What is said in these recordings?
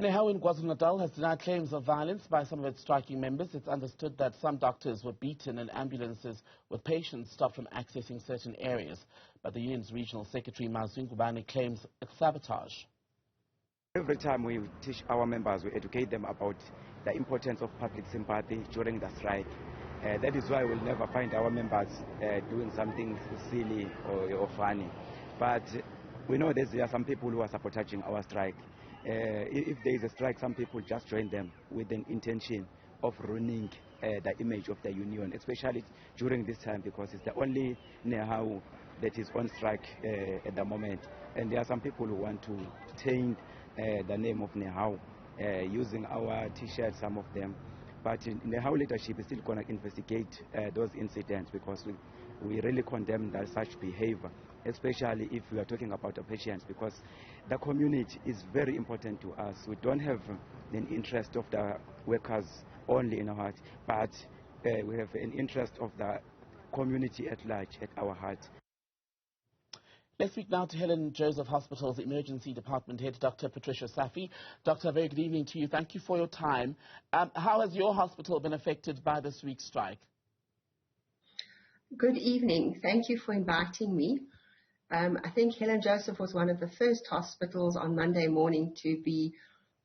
Nehawu in KwaZulu-Natal has denied claims of violence by some of its striking members. It's understood that some doctors were beaten and ambulances with patients stopped from accessing certain areas. But the union's regional secretary, Mazungubane, claims it's sabotage. Every time we teach our members, we educate them about the importance of public sympathy during the strike. That is why we'll never find our members doing something silly or funny. But we know there are some people who are sabotaging our strike. If there is a strike, some people just join them with an intention of ruining the image of the union, especially during this time, because it's the only Nehawu that is on strike at the moment. And there are some people who want to taint the name of Nehawu using our t-shirts, some of them. But Nehawu leadership is still going to investigate those incidents, because we really condemn that such behavior, especially if we are talking about the patients, because the community is very important to us. We don't have an interest of the workers only in our heart, but we have an interest of the community at large at our heart. Let's speak now to Helen Joseph Hospital's Emergency Department Head, Dr Patricia Saffy. Doctor, very good evening to you. Thank you for your time. How has your hospital been affected by this week's strike? Good evening. Thank you for inviting me. I think Helen Joseph was one of the first hospitals on Monday morning to be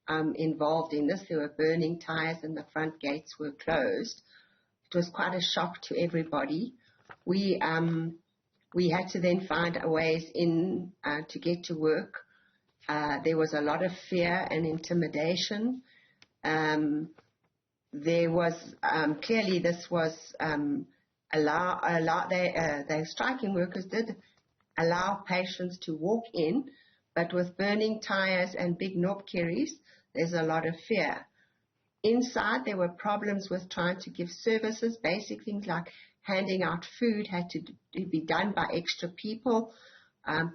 involved in this. There were burning tires and the front gates were closed. It was quite a shock to everybody. We had to then find ways in to get to work. There was a lot of fear and intimidation. There was clearly this was the striking workers did allow patients to walk in, but with burning tires and big knob carries, there's a lot of fear. Inside, there were problems with trying to give services. Basic things like handing out food had to be done by extra people.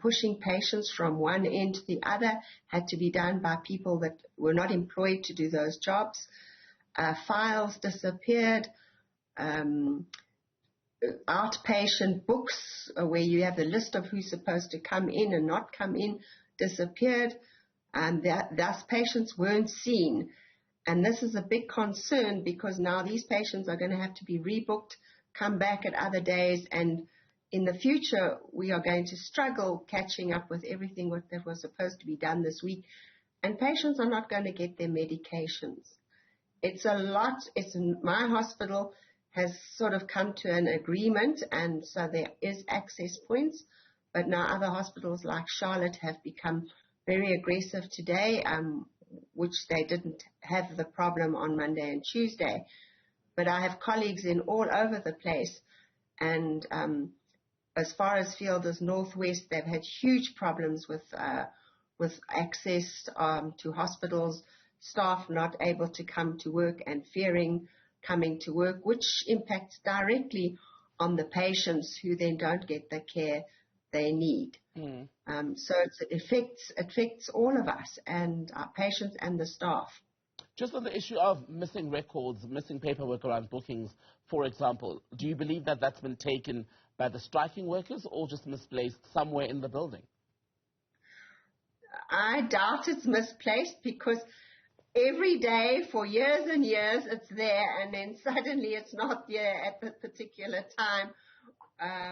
Pushing patients from one end to the other had to be done by people that were not employed to do those jobs. Files disappeared. Outpatient books where you have the list of who's supposed to come in and not come in disappeared. And thus patients weren't seen. And this is a big concern, because now these patients are going to have to be rebooked, come back at other days, and in the future we are going to struggle catching up with everything that was supposed to be done this week, and patients are not going to get their medications. It's a lot. My hospital has sort of come to an agreement, and so there is access points, but now other hospitals like Charlotte have become very aggressive today, which they didn't have the problem on Monday and Tuesday. But I have colleagues in all over the place, and as far as field as Northwest, they've had huge problems with access to hospitals, staff not able to come to work and fearing coming to work, which impacts directly on the patients who then don't get the care they need. So it affects all of us, and our patients and the staff. Just on the issue of missing records, missing paperwork around bookings, for example, do you believe that that's been taken by the striking workers or just misplaced somewhere in the building? I doubt it's misplaced, because every day for years and years it's there, and then suddenly it's not there at the particular time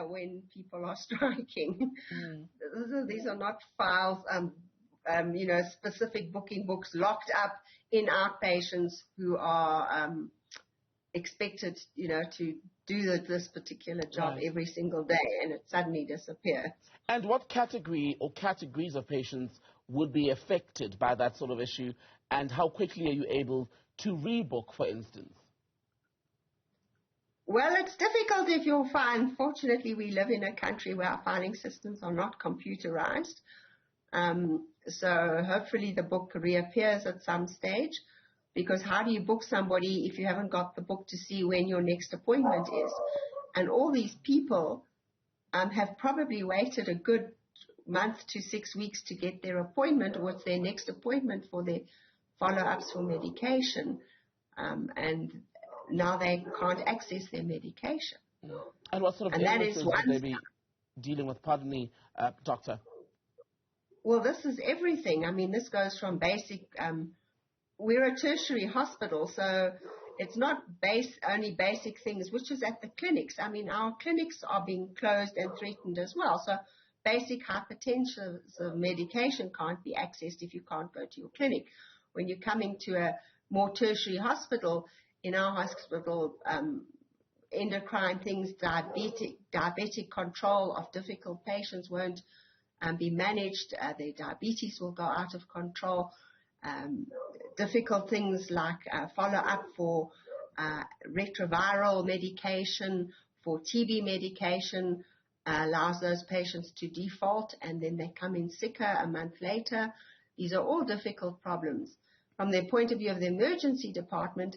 when people are striking. These are not files, specific booking books locked up in outpatients who are expected, to do this particular job every single day, and it suddenly disappears. And what category or categories of patients would be affected by that sort of issue, and how quickly are you able to rebook, for instance? Well, it's difficult if you'll find. Fortunately, we live in a country where our filing systems are not computerized. So hopefully the book reappears at some stage, because how do you book somebody if you haven't got the book to see when your next appointment is? And all these people have probably waited a good month to 6 weeks to get their appointment, or what's their next appointment for their follow-ups for medication. And now they can't access their medication. And what sort of illnesses would they be dealing with? Pardon me, Doctor. Well, this is everything. I mean, this goes from basic we're a tertiary hospital, so it's not only basic things, which is at the clinics. I mean, our clinics are being closed and threatened as well. So basic hypertension medication can't be accessed if you can't go to your clinic. When you're coming to a more tertiary hospital, in our hospital, endocrine things, diabetic control of difficult patients won't be managed. Their diabetes will go out of control. Difficult things like follow-up for retroviral medication, for TB medication, allows those patients to default and then they come in sicker a month later. These are all difficult problems. From the point of view of the emergency department,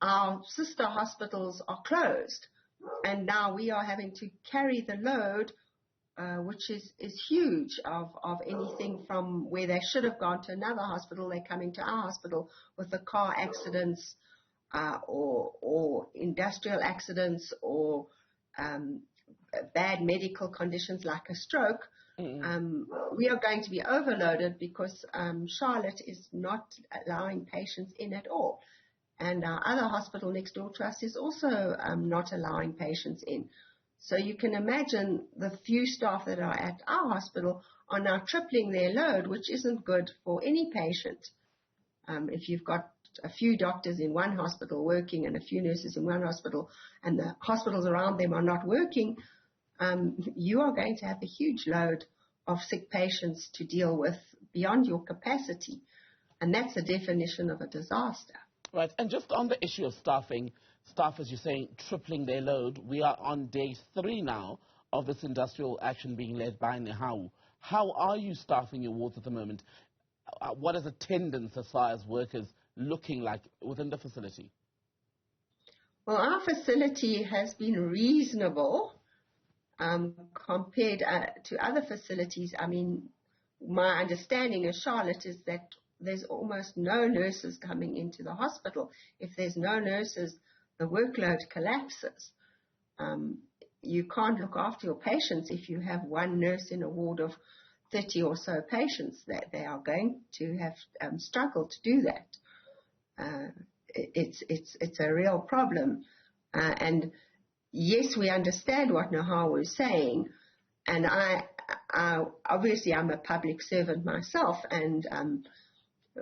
our sister hospitals are closed, and now we are having to carry the load, which is huge, of anything from where they should have gone to another hospital, they're coming to our hospital with the car accidents or industrial accidents or bad medical conditions like a stroke. We are going to be overloaded because Charlotte is not allowing patients in at all. And our other hospital next door to us is also not allowing patients in. So you can imagine the few staff that are at our hospital are now tripling their load, which isn't good for any patient. If you've got a few doctors in one hospital working and a few nurses in one hospital and the hospitals around them are not working, you are going to have a huge load of sick patients to deal with beyond your capacity. And that's the definition of a disaster. Right, and just on the issue of staffing, staff, as you're saying, tripling their load. We are on day 3 now of this industrial action being led by Nehawu. How are you staffing your wards at the moment? What is attendance as far as workers looking like within the facility? Well, our facility has been reasonable compared to other facilities. I mean, my understanding of Charlotte is that there's almost no nurses coming into the hospital. If there's no nurses, the workload collapses. You can't look after your patients if you have one nurse in a ward of 30 or so patients. That they are going to have struggled to do that. It's a real problem. And yes, we understand what Nehawu is saying. And I obviously I'm a public servant myself, and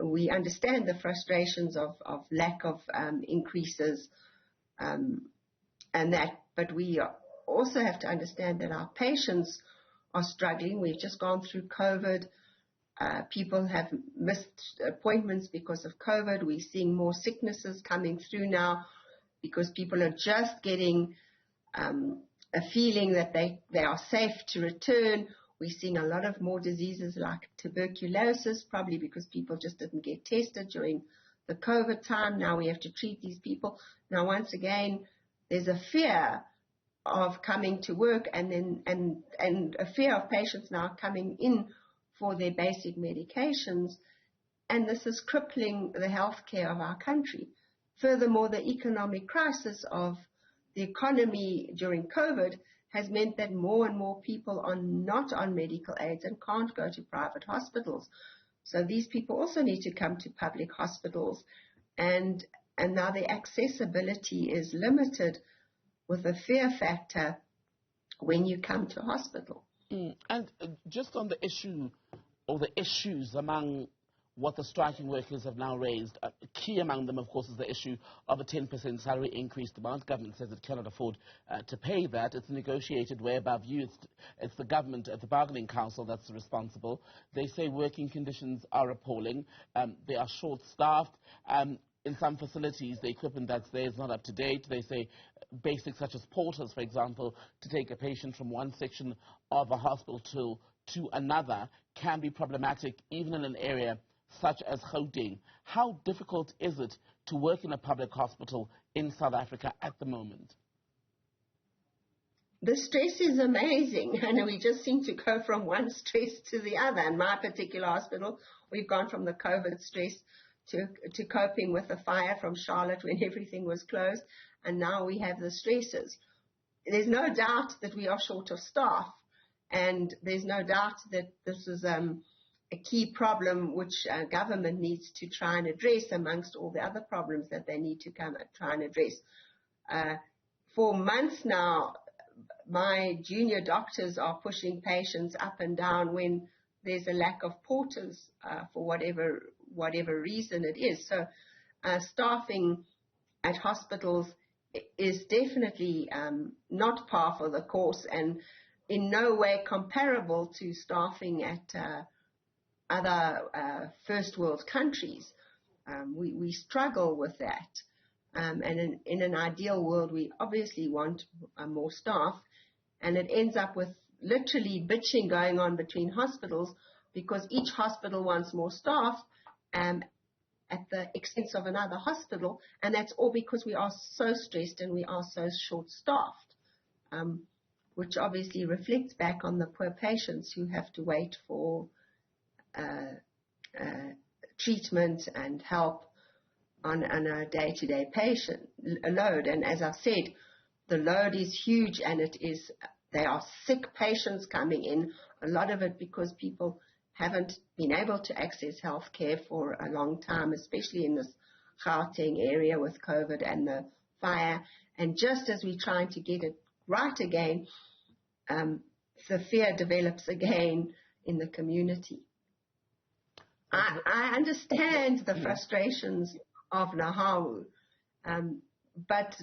we understand the frustrations of lack of increases and that, but we also have to understand that our patients are struggling. We've just gone through COVID. People have missed appointments because of COVID. We're seeing more sicknesses coming through now because people are just getting a feeling that they are safe to return. We're seeing a lot of more diseases like tuberculosis, probably because people just didn't get tested during the COVID time. Now we have to treat these people. Now, once again, there's a fear of coming to work and a fear of patients now coming in for their basic medications. And this is crippling the healthcare of our country. Furthermore, the economic crisis of the economy during COVID has meant that more and more people are not on medical aids and can't go to private hospitals. So these people also need to come to public hospitals. And now the accessibility is limited with a fear factor when you come to hospital. And just on the issue or the issues among what the striking workers have now raised, key among them, of course, is the issue of a 10% salary increase demand. Government says it cannot afford to pay that. It's negotiated way above you. It's the government at the bargaining council that's responsible. They say working conditions are appalling. They are short-staffed. In some facilities, the equipment that's there is not up to date. They say basics such as porters, for example, to take a patient from one section of a hospital to another can be problematic, even in an area such as Gauteng. How difficult is it to work in a public hospital in South Africa at the moment? The stress is amazing, and we just seem to go from one stress to the other. In my particular hospital, we've gone from the COVID stress to coping with the fire from Charlotte when everything was closed, and now we have the stresses. There's no doubt that we are short of staff, and there's no doubt that this is a key problem which government needs to try and address amongst all the other problems that they need to try and address. For months now, my junior doctors are pushing patients up and down when there's a lack of porters for whatever reason it is. So staffing at hospitals is definitely not par for the course and in no way comparable to staffing at other first world countries. We struggle with that. And in an ideal world, we obviously want more staff, and it ends up with literally bitching going on between hospitals because each hospital wants more staff at the expense of another hospital, and that's all because we are so stressed and we are so short-staffed, which obviously reflects back on the poor patients who have to wait for treatment and help on a day-to-day patient load. And as I've said, the load is huge, and there are sick patients coming in, a lot of it because people haven't been able to access health care for a long time, especially in this Gauteng area with COVID and the fire. And just as we're trying to get it right again, the fear develops again in the community. I understand the frustrations of Nehawu, but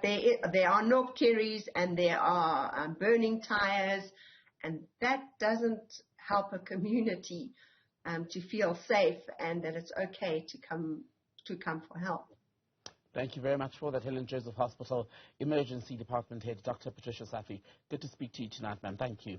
there are no carries and there are burning tires, and that doesn't help a community to feel safe and that it's okay to come for help. Thank you very much for that, Helen Joseph Hospital Emergency Department Head, Dr. Patricia Saffy. Good to speak to you tonight, ma'am. Thank you.